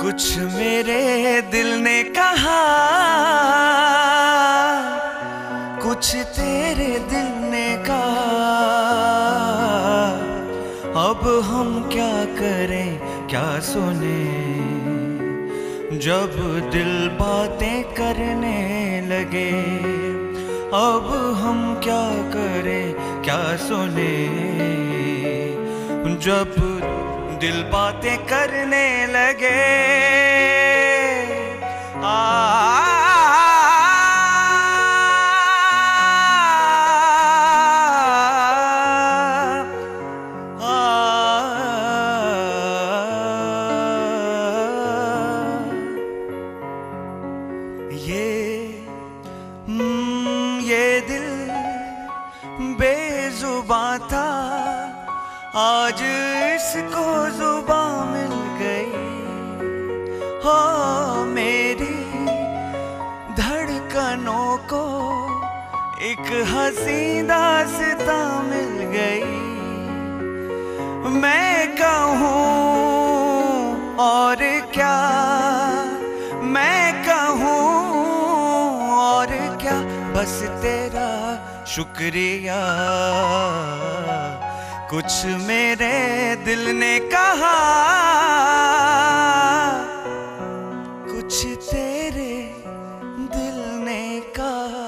कुछ मेरे दिल ने कहा, कुछ तेरे दिल ने कहा, अब हम क्या करें क्या सुने, जब दिल बातें करने लगे। अब हम क्या करें क्या सुने, जब दिल बातें करने लगे। ये दिल बेजुबां था, आज इसको जुबां मिल गई। हो मेरी धड़कनों को एक हंसी दास्तां मिल गई। मैं कहूँ और क्या, मैं कहूँ और क्या, बस तेरा शुक्रिया। कुछ मेरे दिल ने कहा, कुछ तेरे दिल ने कहा।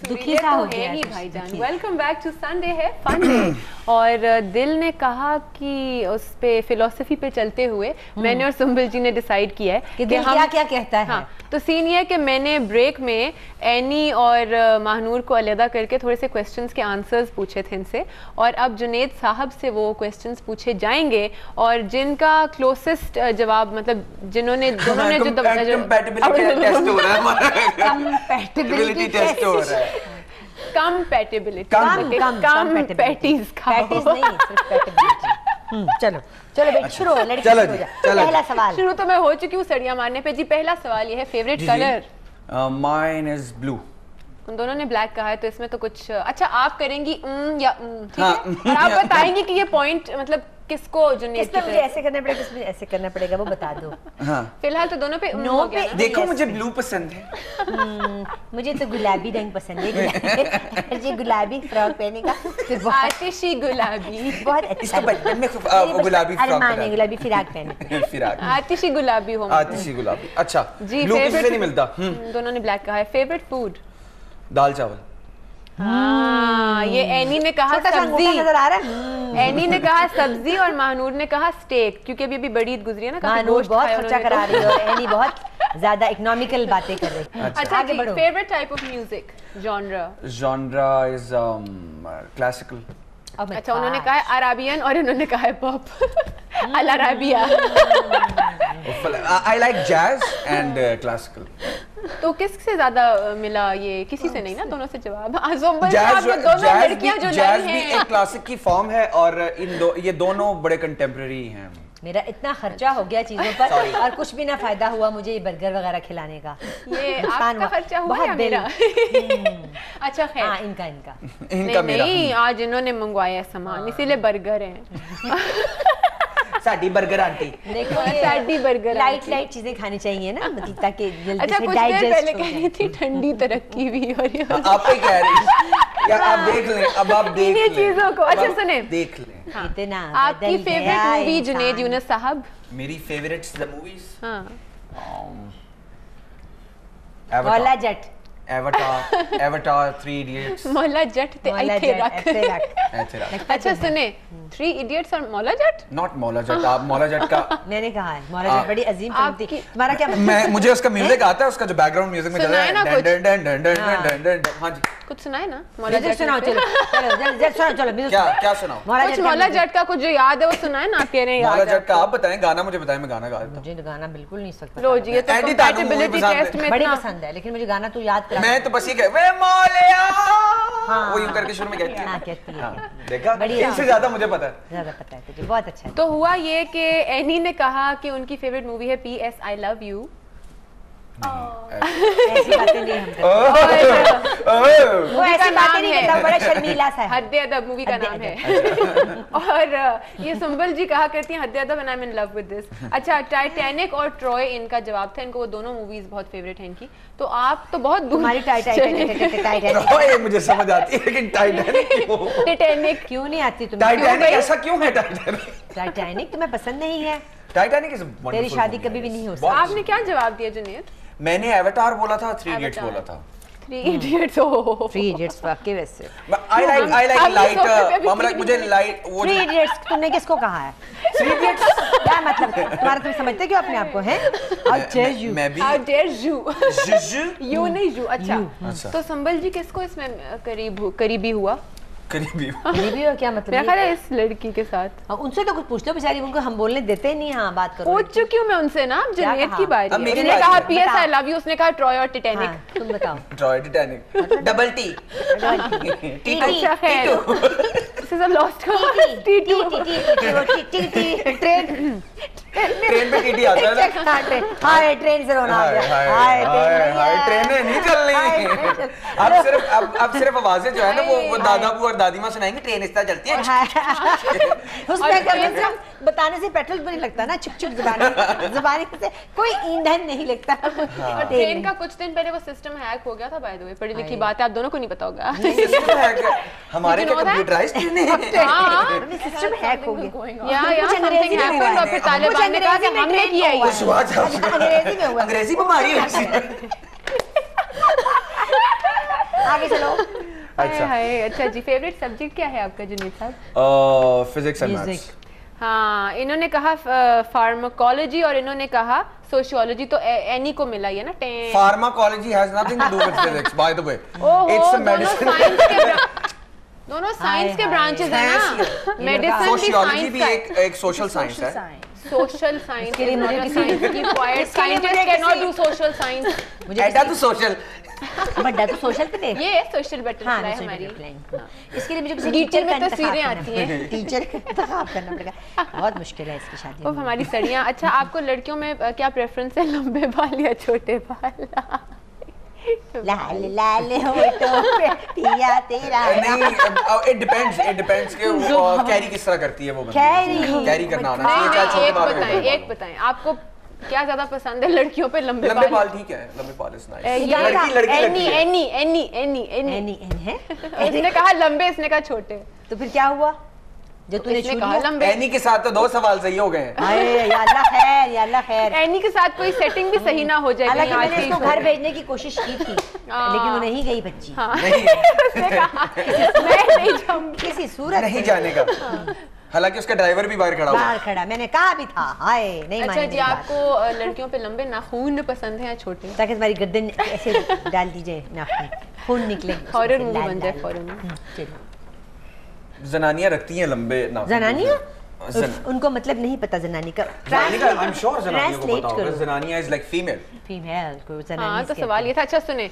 दुखी सा हो गया भाईजान। वेलकम बैक टू संडे है फन डे। और दिल ने कहा कि उस पे फिलोसफी पे चलते हुए मैंने और सुम्बल जी ने डिसाइड किया है कि दिल क्या क्या कहता है। हाँ, तो सीन ये है कि मैंने ब्रेक में एनी और महानूर को अलहदा करके थोड़े से क्वेश्चंस के आंसर्स पूछे थे इनसे, और अब जुनेद साहब से वो क्वेश्चंस पूछे जाएंगे और जिनका क्लोजेस्ट जवाब, मतलब जिन्होंने दोनों ने जो कंपैटिबिलिटी टेस्ट हो रहा है हमारा, कंपैटिबिलिटी टेस्ट हो रहा है। कंपैटिबिलिटी, कम पैटीज नहीं, सिर्फ पैटिबिलिटी। चलो चलो बेटा, शुरू हो लड़की, चलो शुरू हो जा। पहला सवाल शुरू तो मैं हो चुकी हूँ सड़ियाँ मारने पे जी। पहला सवाल ये है, favourite colour? Mine is blue. उन दोनों ने ब्लैक कहा है तो इसमें तो कुछ अच्छा आप करेंगी या ठीक है, और आप बताएंगे कि ये पॉइंट मतलब किसको जुनेद की मुझे ऐसे करना पड़ेगा, किसमें ऐसे करना पड़ेगा, वो बता दो। हाँ। फिलहाल तो दोनों पे नो पे देखो मुझे ब्लू पसंद है। मुझे तो गुलाबी रंग पसंद है। जी गुलाबी फ्रॉक पहने का तो आतिशी गुलाबी बहुत अच्छा। गुलाबी फ्रॉक, गुलाबी फिराक पहने, फिराक आतिशी गुलाबी हो, आतिशी गुलाबी। अच्छा जी, ब्लू किससे नहीं मिलता। दोनों ने ब्लैक कहा है। Favourite food? दाल चावल। हाँ, ये एनी ने कहा सब्जी, नजर आ रहा है। एनी ने कहा सब्जी और महानूर ने कहा स्टेक, क्योंकि अभी अभी बड़ी ईद गुजरी है ना, काफी गोश्त बहुत खाया खर्चा करा रही है और एनी बहुत ज्यादा इकोनॉमिकल बातें कर रही है। अच्छा जी, favourite type of music genre? Genre is classical. अच्छा, उन्होंने कहा है अराबियन और इन्होंने कहा है पॉप। अल अराबिया। I like jazz and classical. तो किससे ज्यादा मिला? ये किसी से नहीं ना, दोनों से जवाब। जैज भी एक क्लासिक की फॉर्म है और ये दोनों बड़े कंटेम्पररी हैं। मेरा इतना खर्चा हो गया चीजों पर और कुछ भी ना फायदा हुआ मुझे ये बर्गर वगैरह खिलाने का। ये आपका खर्चा हुआ या मेरा? अच्छा खैर, हाँ, इनका नहीं, आज इन्होंने मंगवाया सामान, इसीलिए बर्गर है। साडी बर्गर आंटी, देखो साडी बर्गर, लाइट चीजें खानी चाहिए ना, मतलब ताकि जल्दी अच्छा, से कुछ डाइजेस्ट देर पहले कह रही थी ठंडी तरक्की भी, और आप ही कह रही या आप देख लें, अब आप देख लें चीजों को। अच्छा सुने, देख लें। इतना आपकी फेवरेट मूवी जुनेद यूनुस साहब? मेरी फेवरेट्स द मूवीज, हाँ, मौला जट, एवटार, 3 इडियट्स। मौला जट ते ऐथे रख। अच्छा सुने, 3 इडियट्स और मौला जट? नॉट मौला जट, आप मौला जट का मैंने कहा है, मौला जट बड़ी अजीम फिल्म थी। तुम्हारा क्या? मुझे उसका म्यूजिक आता है, उसका जो बैकग्राउंड म्यूजिक में चल रहा है। हाँ जी, कुछ सुनाए ना मौला जट? सुनाओ, चलो चलो क्या सुनाओ? कुछ मौला जट का कुछ जो याद है वो सुनाए ना, कह रहे हैं मौला जट का आप बताएं, गाना मुझे बताएं, मैं गाना गा देता हूं। मुझे गाना बिल्कुल नहीं सकता। लो जी, ये तो कंपैटिबिलिटी टेस्ट में बड़ी पसंद है, लेकिन मुझे गाना तू याद करा। मैं तो बस ये कह वे मौलिया, वो यूं करके शुरू में कहती है। हां, कहती है। देखा, इनसे ज्यादा मुझे पता है, ज्यादा पता है तुझे, बहुत अच्छा है। तो हुआ ये कि एनी ने कहा कि उनकी फेवरेट मूवी है PS I Love You, ऐसी बातें नहीं हम करते। वो मूवी ऐसी का बातें नाम नहीं है करता, बड़ा शर्मीला सा है। हद अदब मूवी का हद्दे नाम है। और ये सुंबल जी कहा करती हैं हद अदब and I am in love with this. अच्छा, टाइटैनिक और ट्रॉय इनका जवाब था, इनको वो दोनों मूवीज बहुत फेवरेट हैं इनकी। तो आप तो बहुत दूर हमारी टाइटैनिक ट्रॉय मुझे समझ आती है, लेकिन टाइटैनिक टाइटैनिक क्यों नहीं आती तुम्हें? टाइटैनिक ऐसा क्यों है? टाइटैनिक तुम्हें पसंद नहीं है? टाइटैनिक इज तेरी शादी कभी भी नहीं हो सकती। आपने क्या जवाब दिया जुनेद? मैंने एवाटार बोला था, 3 इडियट्स बोला था। 3 इडियट्स। ओह 3 इडियट्स वाकई वैसे। आई लाइक लाइट, मतलब मुझे लाइट वो 3 इडियट्स तुमने किसको कहा है? 3 इडियट्स क्या मतलब तुम्हारा, तुम समझते क्यों अपने आप को हैं? How dare you? मैं भी How dare you? Juju you नहीं यू। अच्छा, अच्छा। तो संबल जी किसको इसमें करीबी हुआ? करीबी करीबी हो क्या मतलब? मेरा ख्याल है इस लड़की के साथ। हाँ, उनसे तो कुछ पूछ लो बेचारी, उनको हम बोलने देते ही नहीं। हाँ, बात करो। पूछ चुकी हूँ मैं उनसे ना। अब जुनेद कहा? की बारी अब है। मेरी उसने बारी कहा है। पीएस बताओ। आई लव यू, उसने कहा ट्रॉय और टाइटैनिक। हाँ, तुम बताओ। Troy Titanic double T T अच्छा खैर, this is a lost T2. Train train पे टीटी आता है ना। हाय ट्रेन से रोना आ गया। हाय ट्रेनें नहीं चल रही। अब सिर्फ आवाजें जो है ना वो दादा बू और दादी माँ सुनाएंगे, ट्रेन इस तरह चलती है। उसमें करने से बताने से पेट्रोल भी नहीं लगता ना, चुप चुप जुबानी से कोई ईंधन नहीं लगता। और ट्रेन का कुछ दिन पहले वो सिस्टम हैक हो गया था, बाय द वे। पढ़ी लिखी बात है, आप दोनों को नहीं पता होगा। सिस्टम है क्या? हमारे क्या कंप्यूटराइज्ड ट्रेनें हैं? हाँ, सिस्टम हैक हो गया। या कुछ अंग्रेजी समथिंग में हुआ हैपेंड और है। फिर तालिबान ने कहा कि हमने किया ही कुछ हुआ था। अंग्रेजी में हुआ। अंग्रेजी बीमारी है। आगे चलो। अच्छा अच्छा जी, फेवरेट सब्जेक्ट क्या है आपका जुनेद साहब? Physics and maths. हाँ, इन्होंने कहा फार्माकोलॉजी और इन्होंने कहा सोशियोलॉजी, तो एनी को मिला ये ना। Pharmacology has nothing to do with physics, by the way. It's a medicine. दोनों साइंस के ब्रांचेस हैं ना। मेडिसिन भी सोशियोलॉजी भी साइंस एक सोशल साइंस है। सोशल साइंस के लिए मुझे किसी की quite scientist can not do social science. एडा तो सोशल, बड़ा तो सोशल पे देख। ये सोशल हाँ, बटरफ्लाई हमारी। इसके लिए मुझे किसी डीटी टीचर में का तस्वीरें इंतखाब आती करना हैं। टीचर का इंतखाब करना पड़ेगा। बहुत मुश्किल है इसकी शादी। ओह हमारी सड़ियाँ। अच्छा, आपको लड़कियों में क्या प्रेफरेंस है, लंबे बाल या छोटे बाल? लाल लाल होठों पे पिया तेरा नहीं, इट डिपेंड्स कि वो कैरी किस तरह करती है वो बंदी। कैरी करना आना चाहिए, चाहे छोटे बाल हो, बड़े बाल। एक बताएं आपको क्या ज्यादा पसंद है लड़कियों पे? लंबे बाल ठीक है, लंबे बाल इज नाइस। लड़की एनी है। इसने कहा लंबे, इसने कहा छोटे। तो फिर क्या हुआ जो तूने इसने छू कहा लिया? लंबे। एनी के साथ तो 2 सवाल सही हो गए हैं। हाय या अल्लाह खैर, या अल्लाह खैर। एनी के साथ कोई सेटिंग भी सही ना हो जाए। हालांकि कहीं मैंने आज इसको की घर भेजने की कोशिश की थी, लेकिन वो नहीं गई बच्ची। हाँ। नहीं उसने कहा मैं नहीं जाऊंगी। किसी सूरत नहीं जाने का। हालांकि उसका ड्राइवर भी बाहर खड़ा हुआ। बाहर खड़ा, मैंने कहा भी था। हाय नहीं अच्छा मानी जी, मेरी बात। आपको लड़कियों पे लंबे नाखून पसंद है या छोटे? ताकि तुम्हारी गर्दन ऐसे डाल दीजिए, नाखून खून निकले। हॉरर मूवी बन जाए फौरन में। जनानियां रखती हैं लंबे नाखून। जनानियां उनको मतलब नहीं पता जनानी का। आई एम श्योर जनानियों को पता होगा। करो। जनानियां इज लाइक फीमेल। फीमेल को हाँ, जनानी तो सवाल ये था। अच्छा सुने,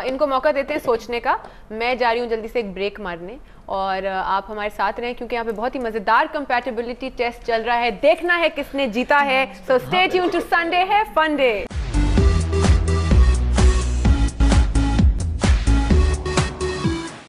इनको मौका देते हैं सोचने का। मैं जा रही हूँ जल्दी से एक ब्रेक मारने, और आप हमारे साथ रहें क्योंकि यहाँ पे बहुत ही मजेदार कंपैटिबिलिटी टेस्ट चल रहा है। देखना है किसने जीता है। So stay tuned to Sunday है फन डे।